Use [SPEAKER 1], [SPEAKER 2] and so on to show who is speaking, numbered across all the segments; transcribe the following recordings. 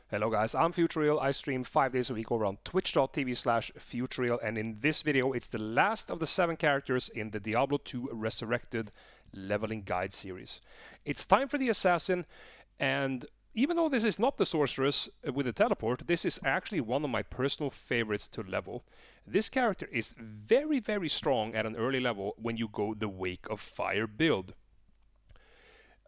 [SPEAKER 1] Hello guys, I'm Futureal. I stream 5 days a week over on twitch.tv/Futureal, and in this video it's the last of the 7 characters in the Diablo 2 Resurrected leveling guide series. It's time for the assassin, and even though this is not the sorceress with the teleport, this is actually one of my personal favorites to level. This character is very, very strong at an early level when you go the Wake of Fire build.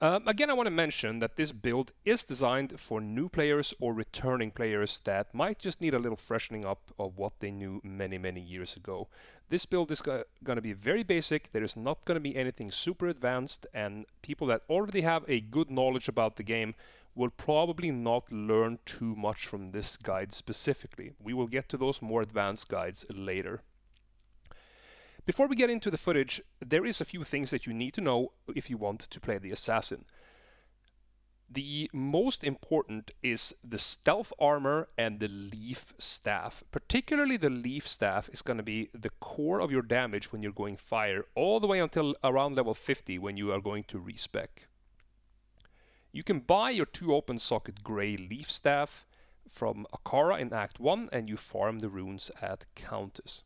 [SPEAKER 1] Again, I want to mention that this build is designed for new players or returning players that might just need a little freshening up of what they knew many, many years ago. This build is going to be very basic. There is not going to be anything super advanced, and people that already have a good knowledge about the game will probably not learn too much from this guide specifically. We will get to those more advanced guides later. Before we get into the footage, there is a few things that you need to know if you want to play the assassin. The most important is the stealth armor and the leaf staff. Particularly the leaf staff is going to be the core of your damage when you're going fire, all the way until around level 50 when you are going to respec. You can buy your 2 open socket grey leaf staff from Akara in Act 1, and you farm the runes at Countess.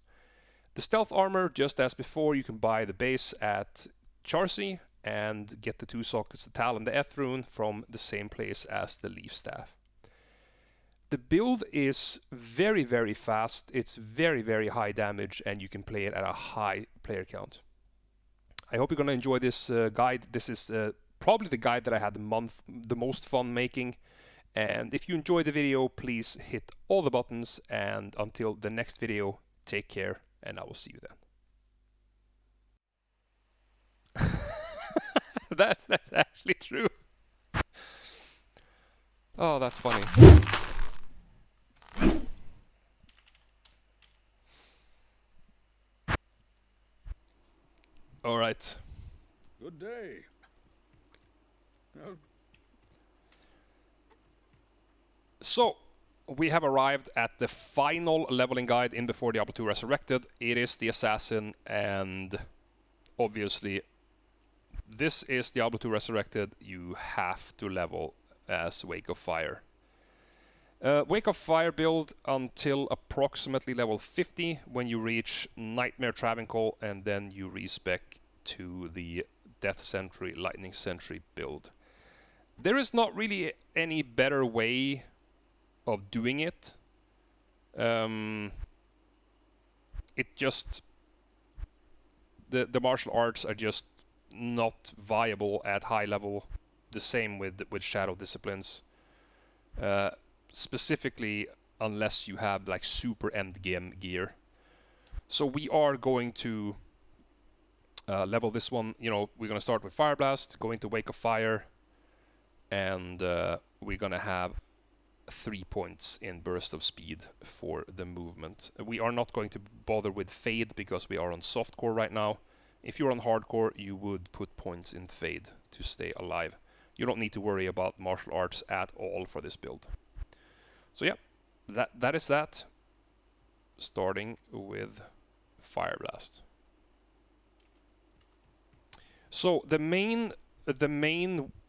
[SPEAKER 1] The stealth armor, just as before, you can buy the base at Charcy and get the 2 sockets, the Tal and the Eth rune, from the same place as the leaf staff. The build is very, very fast. It's very, very high damage, and you can play it at a high player count. I hope you're going to enjoy this guide. This is probably the guide that I had the most fun making. And if you enjoyed the video, please hit all the buttons. And until the next video, take care. And I will see you then. That's actually true. Oh, that's funny. All right.
[SPEAKER 2] Good day.
[SPEAKER 1] So, we have arrived at the final leveling guide in Before Diablo 2 Resurrected. It is the assassin, and obviously this is Diablo 2 Resurrected. You have to level as Wake of Fire. Wake of Fire build until approximately level 50 when you reach Nightmare Travancore, and then you respec to the Death Sentry, Lightning Sentry build. There is not really any better way of doing it. It just the martial arts are just not viable at high level. The same with shadow disciplines, specifically unless you have like super end game gear. So we are going to level this one. You know, we're gonna start with Fire Blast, go into Wake of Fire, and we're gonna have 3 points in burst of speed for the movement. We are not going to bother with Fade because we are on softcore right now. If you're on hardcore, you would put points in Fade to stay alive. You don't need to worry about martial arts at all for this build. So yeah, that is that. Starting with Fire Blast. So the main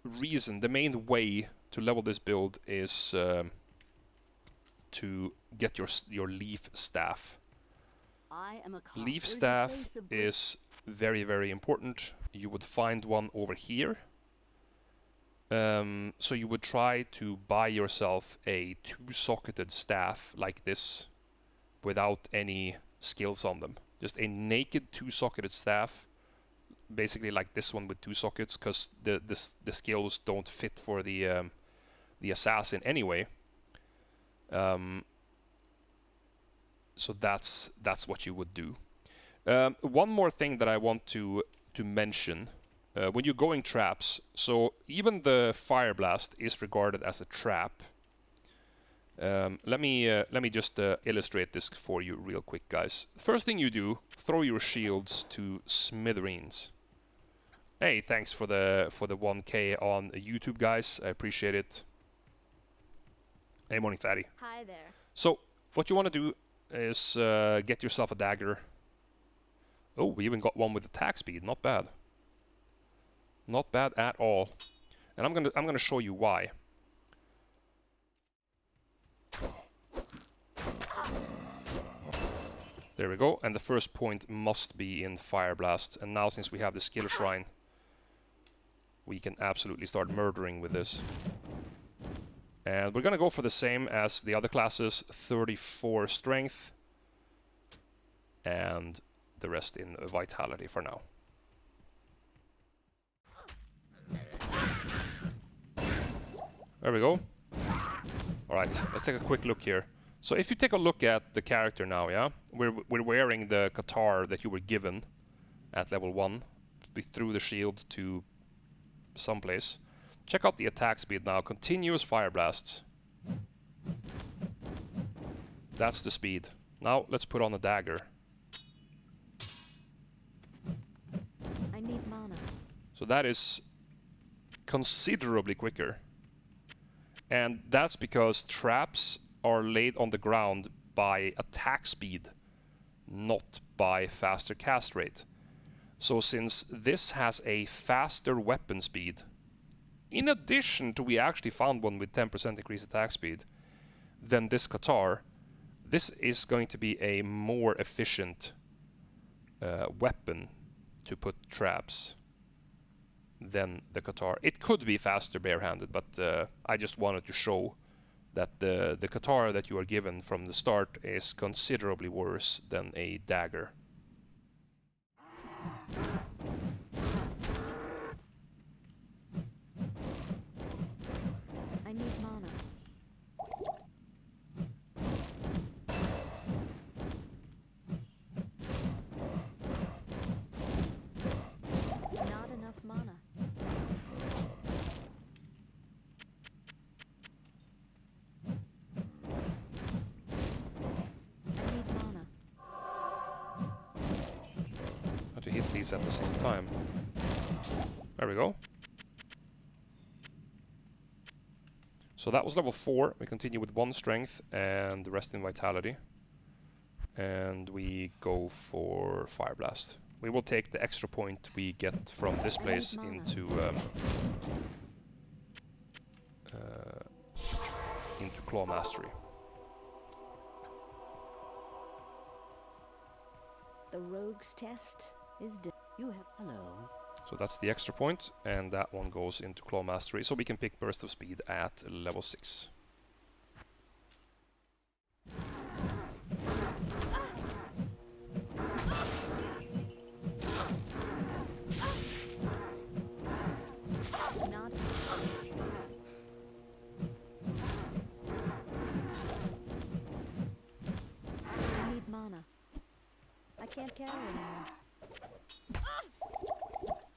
[SPEAKER 1] reason, the main way to level this build is to get your leaf staff. Leaf staff is very, very important. You would find one over here. So you would try to buy yourself a 2-socketed staff like this without any skills on them. Just a naked 2-socketed staff. Basically like this one with 2 sockets, because the skills don't fit for the assassin anyway. So that's what you would do. One more thing that I want to mention when you're going traps. So even the Fire Blast is regarded as a trap. Let me just illustrate this for you real quick, guys. First thing you do, throw your shields to smithereens. Hey, thanks for the 1K on YouTube, guys. I appreciate it. Hey, morning, fatty.
[SPEAKER 3] Hi there.
[SPEAKER 1] So what you want to do is get yourself a dagger. Oh, we even got one with attack speed. Not bad. Not bad at all. And I'm gonna show you why. There we go, and the first point must be in Fire Blast. And now since we have the skill shrine, we can absolutely start murdering with this. And we're gonna go for the same as the other classes, 34 strength, and the rest in vitality for now. There we go. Alright, let's take a quick look here. So if you take a look at the character now, yeah? We're wearing the Qatar that you were given at level 1. We threw the shield to someplace. Check out the attack speed now. Continuous fire blasts. That's the speed. Now let's put on a dagger.
[SPEAKER 2] I need mana.
[SPEAKER 1] So that is considerably quicker. And that's because traps are laid on the ground by attack speed, not by faster cast rate. So since this has a faster weapon speed, in addition to we actually found one with 10% increased attack speed than this Qatar, this is going to be a more efficient weapon to put traps than the Qatar. It could be faster barehanded, but I just wanted to show that the Qatar that you are given from the start is considerably worse than a dagger.
[SPEAKER 2] I need mana. Not enough mana. I need mana.
[SPEAKER 1] Have to hit these at the same time. There we go. So that was level 4. We continue with 1 strength and the rest in vitality. And we go for Fire Blast. We will take the extra point we get from this place into Claw Mastery.
[SPEAKER 2] The rogue's test is done. You have hello.
[SPEAKER 1] So that's the extra point, and that one goes into Claw Mastery, so we can pick Burst of Speed at level 6.
[SPEAKER 2] Not. I need mana. I can't carry anymore.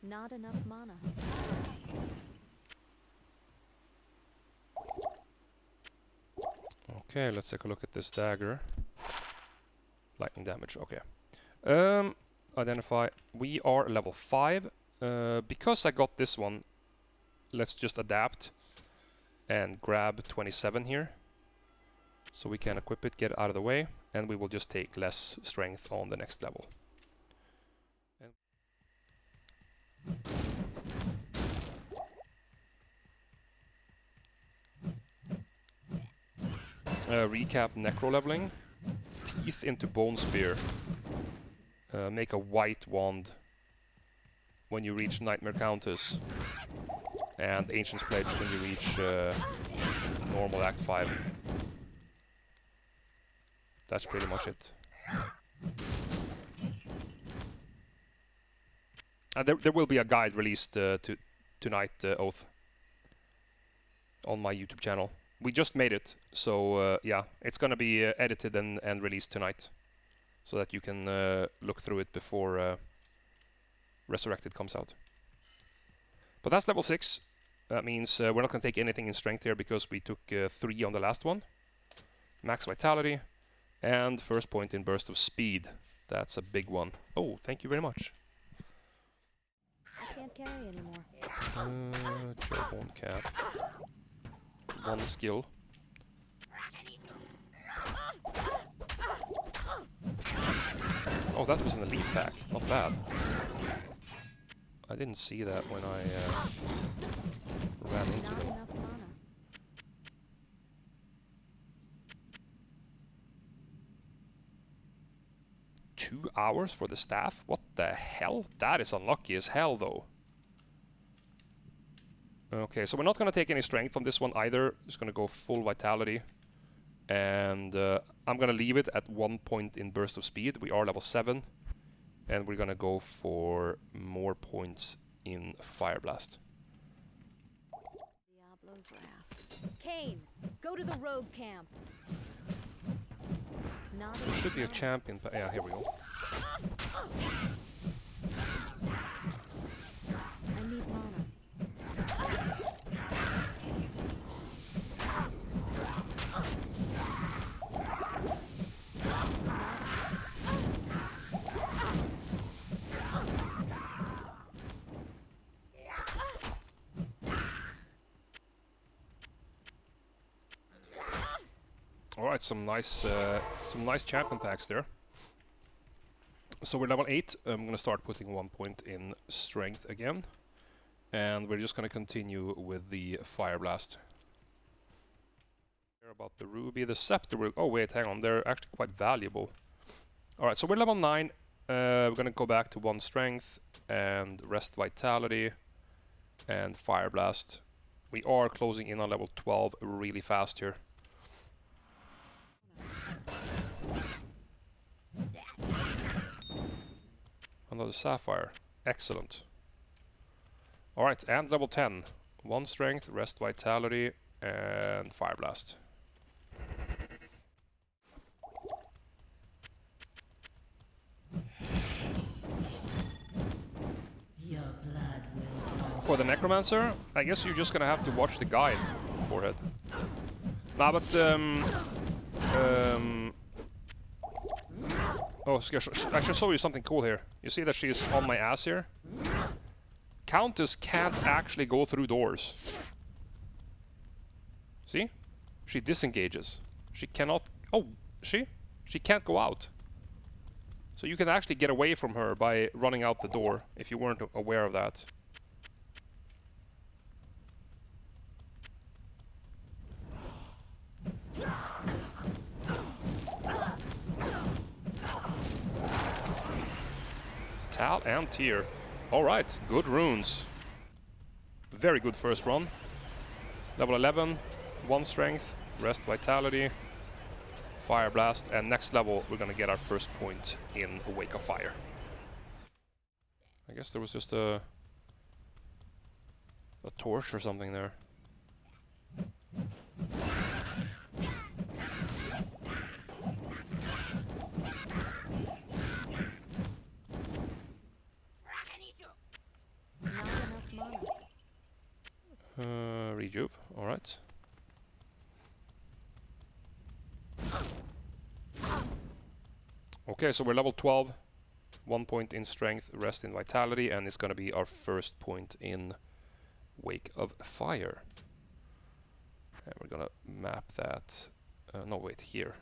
[SPEAKER 2] Not enough mana.
[SPEAKER 1] Okay, let's take a look at this dagger. Lightning damage, okay. Identify. We are level 5. Because I got this one, let's just adapt and grab 27 here. So we can equip it, get it out of the way, and we will just take less strength on the next level. Recap necro leveling. Teeth into bone spear. Make a white wand when you reach Nightmare Countess. And Ancient's Pledge when you reach normal Act 5. That's pretty much it. And there will be a guide released tonight, Oath, on my YouTube channel. We just made it, so yeah, it's gonna be edited and released tonight, so that you can look through it before Resurrected comes out. But that's level 6. That means we're not gonna take anything in strength here because we took 3 on the last one. Max vitality, and first point in burst of speed. That's a big one. Oh, thank you very much.
[SPEAKER 2] I can't carry anymore.
[SPEAKER 1] Jawbone cap. 1 skill. Oh, that was an elite pack. Not bad. I didn't see that when I ran into
[SPEAKER 2] Not
[SPEAKER 1] them.
[SPEAKER 2] enough mana.
[SPEAKER 1] 2 hours for the staff? What the hell? That is unlucky as hell, though. Okay, so we're not going to take any strength on this one either. Just going to go full vitality. And I'm going to leave it at 1 point in burst of speed. We are level 7. And we're going to go for more points in Fire Blast.
[SPEAKER 2] Diablo's wrath. Kane, go to the rogue camp.
[SPEAKER 1] There should be a champion. Yeah, here we go.
[SPEAKER 2] I need mana.
[SPEAKER 1] Alright, some nice champion packs there. So we're level 8. I'm going to start putting 1 point in strength again. And we're just going to continue with the Fire Blast. Care about the Ruby, the Scepter. Oh wait, hang on, they're actually quite valuable. Alright, so we're level 9. We're going to go back to 1 strength and rest vitality and Fire Blast. We are closing in on level 12 really fast here. Another Sapphire. Excellent. Alright, and level 10. 1 strength, rest vitality, and Fire Blast.
[SPEAKER 3] Your blood will
[SPEAKER 1] For the Necromancer, I guess you're just gonna have to watch the guide for it. Nah, but oh, I should show you something cool here. You see that she's on my ass here? Countess can't actually go through doors. See? She disengages. She cannot... Oh, she can't go out. So you can actually get away from her by running out the door, if you weren't aware of that. Tal and Tyr. Alright, good runes. Very good first run. Level 11, 1 strength, rest vitality, Fire Blast, and next level we're gonna get our first point in A Wake of Fire. I guess there was just a torch or something there. Rejuve, alright. Okay, so we're level 12, 1 point in strength, rest in vitality, and it's gonna be our first point in Wake of Fire. And we're gonna map that, no wait, here.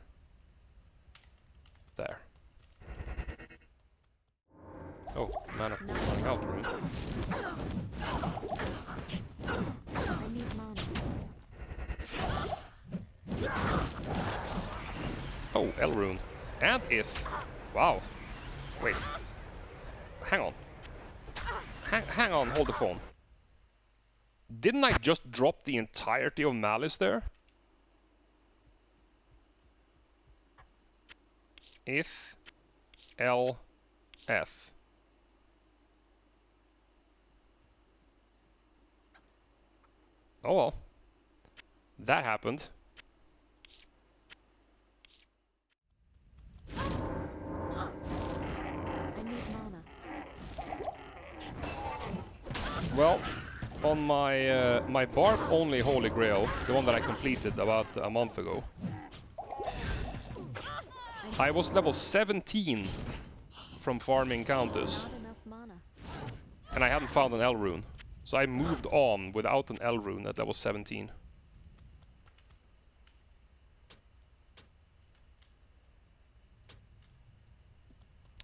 [SPEAKER 1] There. Oh, mana running out, rune.
[SPEAKER 2] I need mana.
[SPEAKER 1] Oh, L rune. And if. Wow. Wait. Hang on. Hang on, hold the phone. Didn't I just drop the entirety of Malice there? If L F. Oh well. That happened.
[SPEAKER 2] I need mana.
[SPEAKER 1] Well, on my my barb only Holy Grail, the one that I completed about a month ago, I was level 17 from farming Countess,
[SPEAKER 2] Not enough mana.
[SPEAKER 1] and I hadn't found an L rune. So I moved on without an L rune at level 17.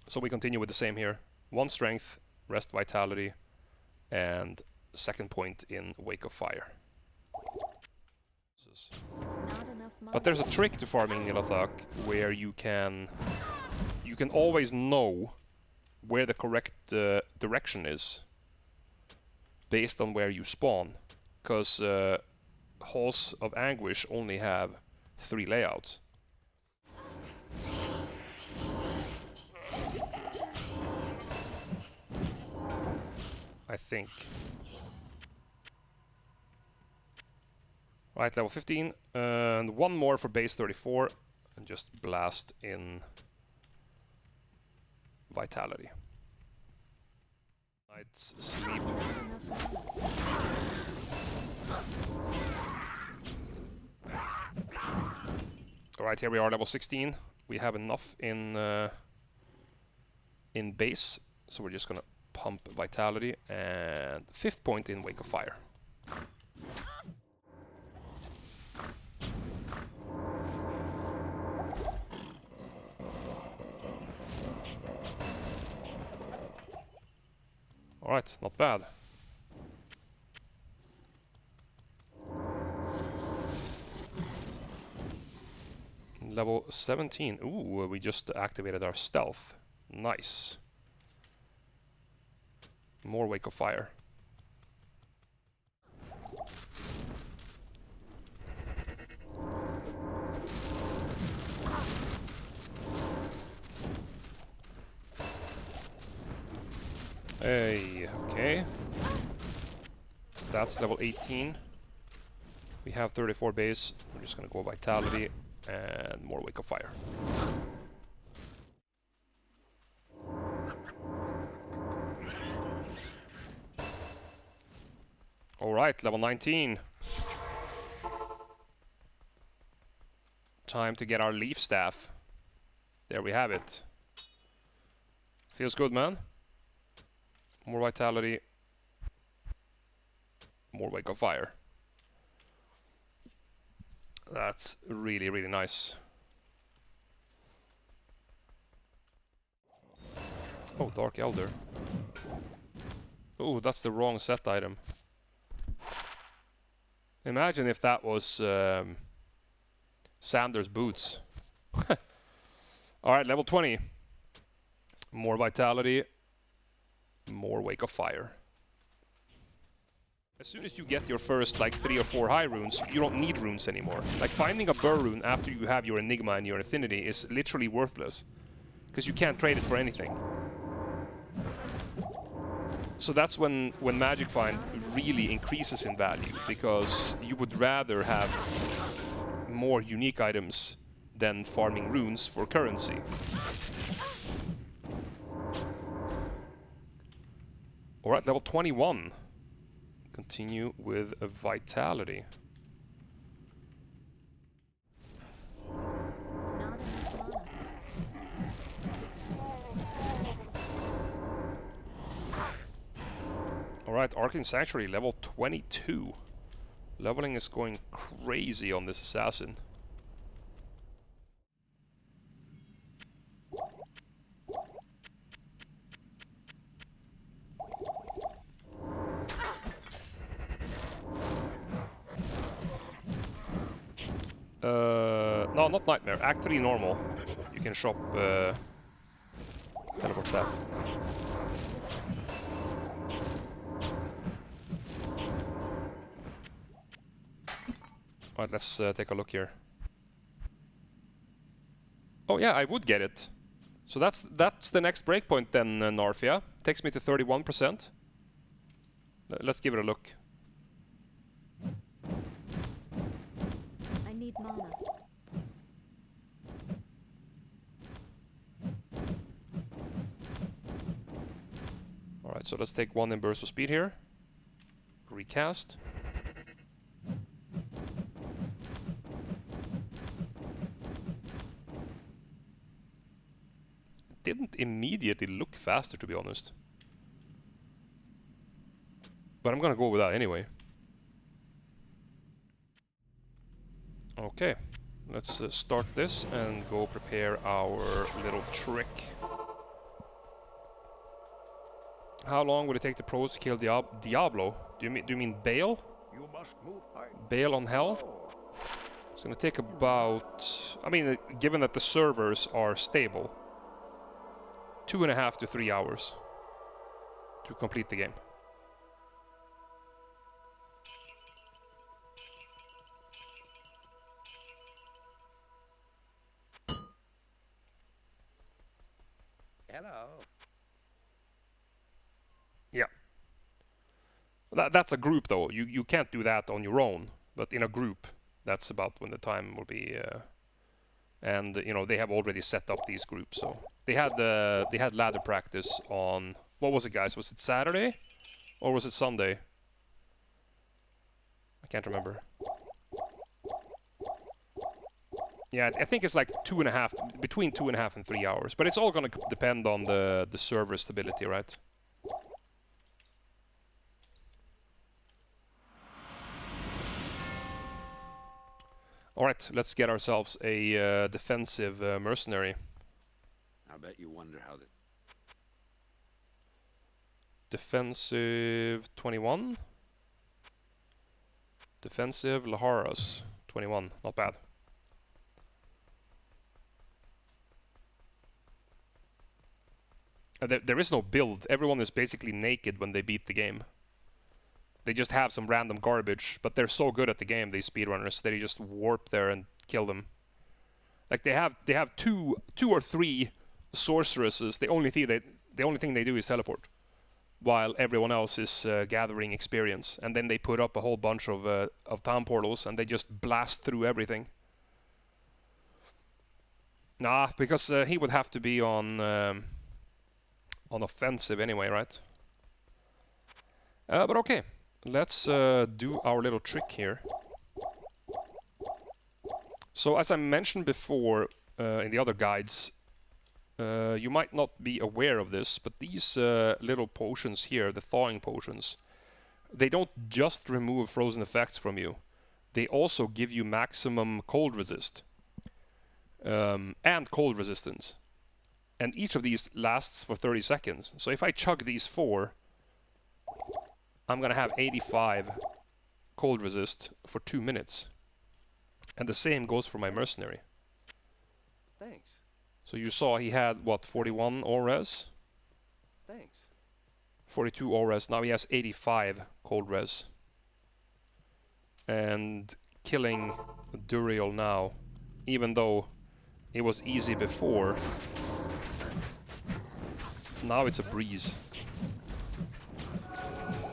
[SPEAKER 1] So we continue with the same here. 1 strength, rest vitality, and second point in Wake of Fire.
[SPEAKER 2] Not enough mana.
[SPEAKER 1] But there's a trick to farming Nilathak where you can you can always know where the correct direction is based on where you spawn, because Halls of Anguish only have 3 layouts. I think. Right, level 15, and one more for base 34, and just blast in Vitality. Night's Sleep. Alright, here we are, level 16. We have enough in base, so we're just gonna pump Vitality, and 5th point in Wake of Fire. Alright, not bad. Level 17. Ooh, we just activated our stealth. Nice. More Wake of Fire. Hey, okay. That's level 18. We have 34 base. We're just gonna go Vitality and more Wake of Fire. Alright, level 19. Time to get our Leaf Staff. There we have it. Feels good, man. More Vitality. More Wake of Fire. That's really, really nice. Oh, Dark Elder. Oh, that's the wrong set item. Imagine if that was Sanders' boots. Alright, level 20. More Vitality. More Wake of Fire. As soon as you get your first like 3 or 4 high runes, you don't need runes anymore. Like finding a burr rune after you have your Enigma and your Affinity is literally worthless. Because you can't trade it for anything. So that's when Magic Find really increases in value, because you would rather have more unique items than farming runes for currency. Alright, level 21. Continue with a Vitality. Alright, Arcane Sanctuary, level 22. Leveling is going crazy on this assassin. No, not Nightmare. Act 3 normal. You can shop Teleport Staff. Alright, let's take a look here. Oh yeah, I would get it. So that's the next breakpoint then, Narfia. Takes me to 31%. Let's give it a look.
[SPEAKER 2] I need mana.
[SPEAKER 1] Alright, so let's take 1 in burst of speed here. Recast. Didn't immediately look faster, to be honest. But I'm gonna go with that anyway. Okay, let's start this and go prepare our little trick. How long would it take the pros to kill Diablo? Do you mean Baal?
[SPEAKER 4] You must move high.
[SPEAKER 1] Baal on Hell? It's gonna take about... I mean, given that the servers are stable, 2.5 to 3 hours to complete the game.
[SPEAKER 4] Hello.
[SPEAKER 1] Yeah. That's a group though. You can't do that on your own, but in a group, that's about when the time will be. And you know they have already set up these groups, so they had ladder practice on what was it, guys? Was it Saturday or was it Sunday? I can't remember. Yeah, I think it's like 2.5, between 2.5 and 3 hours, but it's all gonna depend on the server stability, right? Alright, let's get ourselves a defensive mercenary.
[SPEAKER 4] I bet you wonder how the...
[SPEAKER 1] Defensive 21. Defensive Laharas 21, not bad. There is no build. Everyone is basically naked when they beat the game. They just have some random garbage, but they're so good at the game, these speedrunners, that you just warp there and kill them. Like they have two or three sorceresses. The only thing they do is teleport, while everyone else is gathering experience. And then they put up a whole bunch of town portals, and they just blast through everything. Nah, because he would have to be on offensive anyway, right? But okay. Let's do our little trick here. So as I mentioned before in the other guides, you might not be aware of this, but these little potions here, the thawing potions, they don't just remove frozen effects from you. They also give you maximum cold resist and cold resistance. And each of these lasts for 30 seconds. So if I chug these 4, I'm gonna have 85 cold resist for 2 minutes. And the same goes for my mercenary.
[SPEAKER 4] Thanks.
[SPEAKER 1] So you saw he had, what, 41 all res?
[SPEAKER 4] Thanks.
[SPEAKER 1] 42 all res. Now he has 85 cold res. And killing Duriel now, even though it was easy before, now it's a breeze.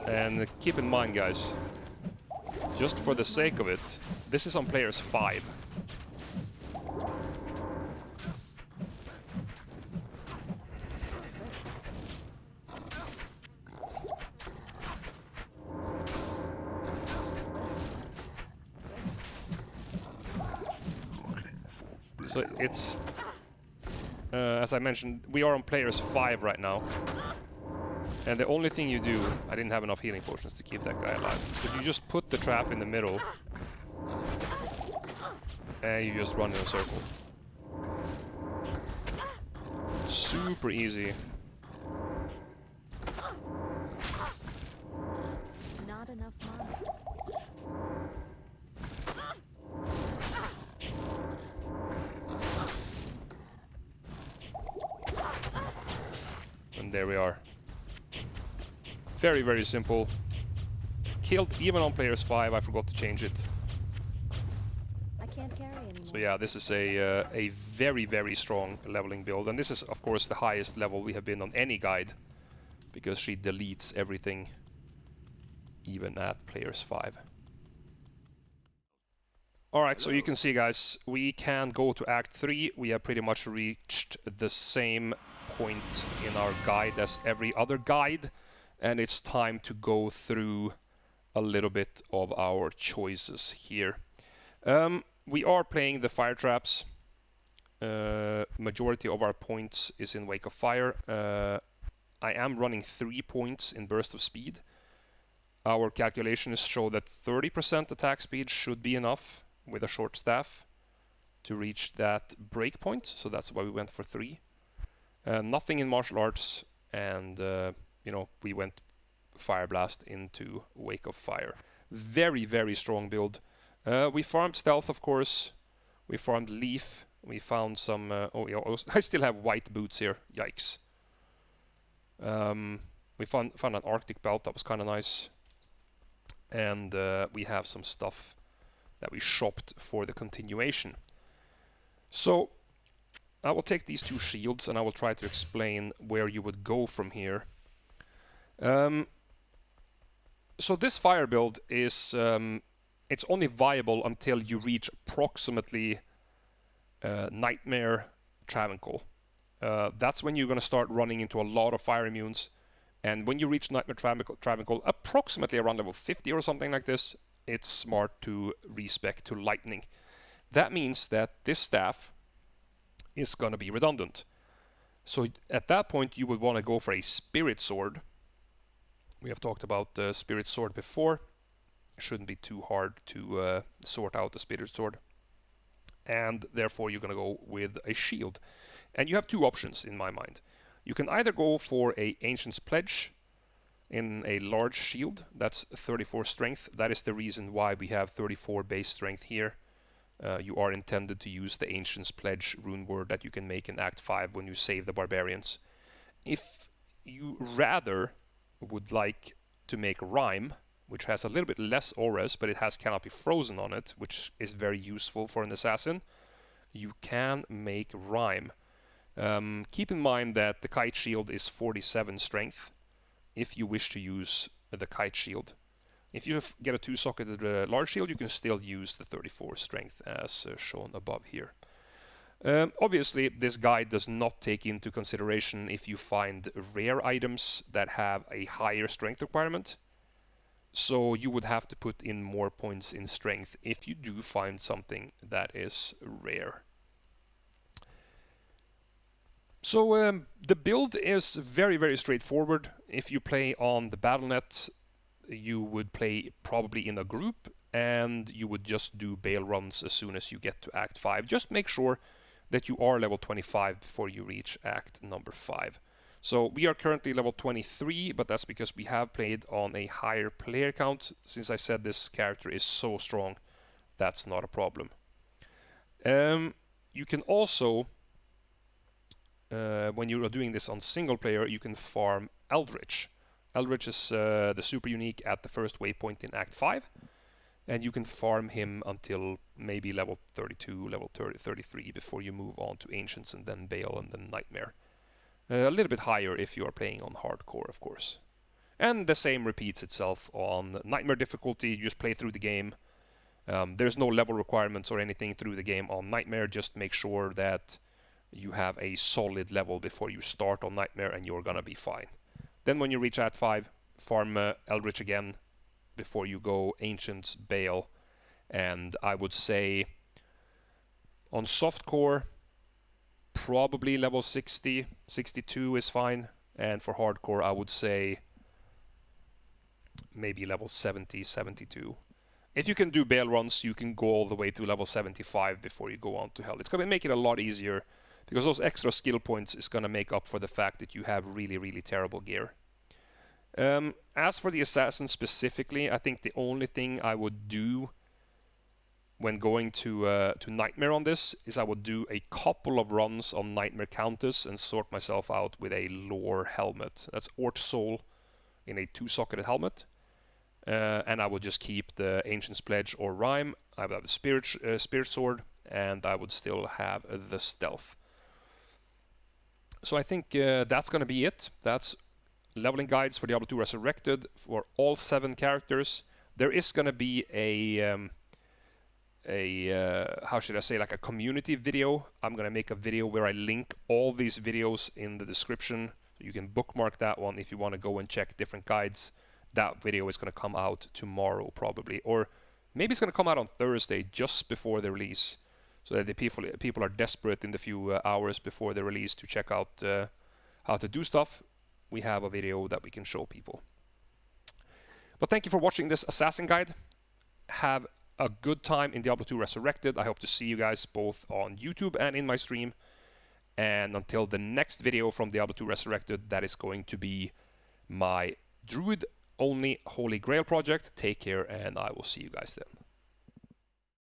[SPEAKER 1] And keep in mind, guys, just for the sake of it, this is on players 5. So it's, as I mentioned, we are on players 5 right now. And the only thing you do, I didn't have enough healing potions to keep that guy alive, but you just put the trap in the middle and you just run in a circle. Super easy.
[SPEAKER 2] Not enough mana.
[SPEAKER 1] And there we are. Very, very simple. Killed even on players 5, I forgot to change it.
[SPEAKER 2] I can't carry anymore.
[SPEAKER 1] So yeah, this is a very, very strong leveling build. And this is, of course, the highest level we have been on any guide, because she deletes everything, even at players 5. Alright, so you can see, guys, we can go to Act 3. We have pretty much reached the same point in our guide as every other guide. And it's time to go through a little bit of our choices here. We are playing the fire traps. Majority of our points is in Wake of Fire. I am running 3 points in Burst of Speed. Our calculations show that 30% attack speed should be enough with a short staff to reach that break point. So that's why we went for 3. Nothing in martial arts, and you know, we went Fire Blast into Wake of Fire. Very, very strong build. We farmed Stealth, of course. We farmed Leaf. We found some... oh, yeah, I still have white boots here. Yikes. We found an Arctic belt that was kind of nice. And we have some stuff that we shopped for the continuation. So I will take these two shields and I will try to explain where you would go from here. So this fire build is it's only viable until you reach approximately Nightmare Travancore. That's when you're going to start running into a lot of fire immunes. And when you reach Nightmare Travancore, approximately around level 50 or something like this, it's smart to respec to lightning. That means that this staff is going to be redundant. So at that point you would want to go for a spirit sword. We have talked about the spirit sword before. It shouldn't be too hard to sort out the spirit sword. And therefore you're going to go with a shield. And you have two options in my mind. You can either go for a Ancient's Pledge in a large shield. That's 34 strength. That is the reason why we have 34 base strength here. You are intended to use the Ancient's Pledge rune word that you can make in Act 5 when you save the barbarians. If you rather would like to make Rime, which has a little bit less auras, but it has Cannot Be Frozen on it, which is very useful for an assassin, you can make Rime. Keep in mind that the Kite Shield is 47 strength if you wish to use the Kite Shield. If you get a 2-socketed large shield, you can still use the 34 strength as shown above here. Obviously, this guide does not take into consideration if you find rare items that have a higher strength requirement. So you would have to put in more points in strength if you do find something that is rare. So the build is very, very straightforward. If you play on the BattleNet, you would play probably in a group, and you would just do bail runs as soon as you get to Act 5. Just make sure that you are level 25 before you reach Act number 5. So we are currently level 23, but that's because we have played on a higher player count. Since I said this character is so strong, that's not a problem. You can also... when you are doing this on single player, you can farm Eldritch. Eldritch is the super unique at the first waypoint in Act 5, and you can farm him until maybe level 32, level 33 before you move on to Ancients and then Bale and then Nightmare. A little bit higher if you are playing on hardcore, of course. And the same repeats itself on Nightmare difficulty. You just play through the game. There's no level requirements or anything through the game on Nightmare. Just make sure that you have a solid level before you start on Nightmare and you're gonna be fine. Then when you reach Act 5, farm Eldritch again before you go Ancients, Bale, and I would say on softcore probably level 60, 62 is fine, and for hardcore I would say maybe level 70, 72. If you can do Bale runs, you can go all the way to level 75 before you go on to Hell. It's gonna make it a lot easier, because those extra skill points is going to make up for the fact that you have really, really terrible gear. As for the assassin specifically, I think the only thing I would do when going to Nightmare on this is I would do a couple of runs on Nightmare Countess and sort myself out with a lore helmet. That's Ort Soul in a 2-socketed helmet. And I would just keep the Ancient's Pledge or Rime. I would have the Spirit Sword, and I would still have the Stealth. So I think that's going to be it. That's leveling guides for Diablo 2 Resurrected for all 7 characters. There is going to be a how should I say, like a community video. I'm going to make a video where I link all these videos in the description. You can bookmark that one if you want to go and check different guides. That video is going to come out tomorrow probably, or maybe it's going to come out on Thursday just before the release, so that the people are desperate in the few hours before the release to check out how to do stuff. We have a video that we can show people. But thank you for watching this assassin guide. Have a good time in Diablo 2 Resurrected. I hope to see you guys both on YouTube and in my stream. And until the next video from Diablo 2 Resurrected, that is going to be my Druid-only Holy Grail project. Take care, and I will see you guys then.